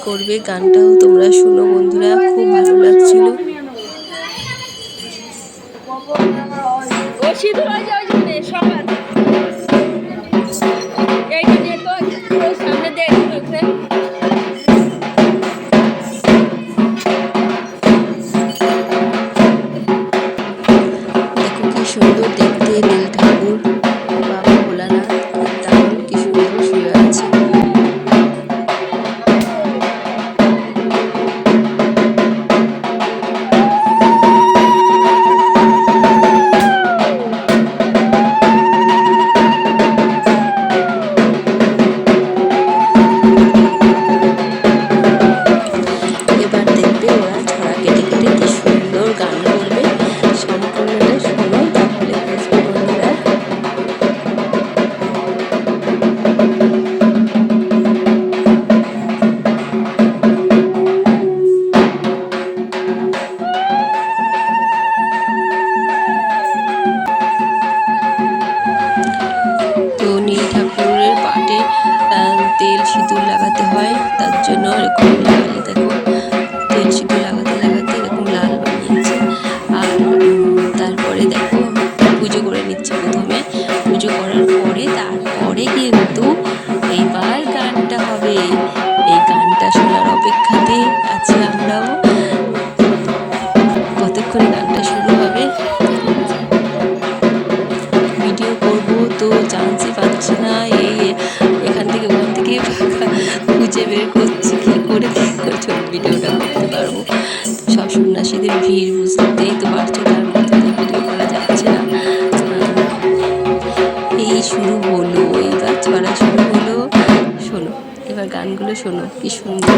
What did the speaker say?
করবে, গানটাও তোমরা শুনো বন্ধুরা, খুব ভালো লাগছিল। দেখো কি সুন্দর দেখতে নীল ঠাকুর, বাবা ভোলানাথ দারুণ কি সুন্দর শুয়ে আছে। এবার দেখবে ওরা ছড়া কেটে কেটে কি সুন্দর গান করবে, সম্পূর্ণটা শোনো তাহলে বুঝবে বন্ধুরা। তো নীল ঠাকুরের পাটে তেল সিঁদুর লাগাতে হয়, তার জন্য এরকম লাগালে দেখো তেল সিঁদুর লাগাতে লাগাতে এরকম লাল বানিয়েছে। আর তারপরে দেখো পুজো করে নিচ্ছে, প্রথমে পুজো করার পরে তারপরে কিন্তু এইবার গানটা হবে। এই গানটা শোনার অপেক্ষাতে আছি আমরাও, কতক্ষণ গানটা শুরু হবে। ভিডিও করব তো চান্সই পাচ্ছি না, এখান থেকে ওখান থেকে খুঁজে বের করছি কী করে ভিডিওটা করতে পারবো। সব সন্ন্যাসীদের ভিড় বুঝতেই তো পারছো, তার মধ্যে তো ভিডিও করা যাচ্ছে না। এই শুরু হলো, এইবার ছড়া শুরু হলো, শোনো এবার গানগুলো শোনো কি সুন্দর।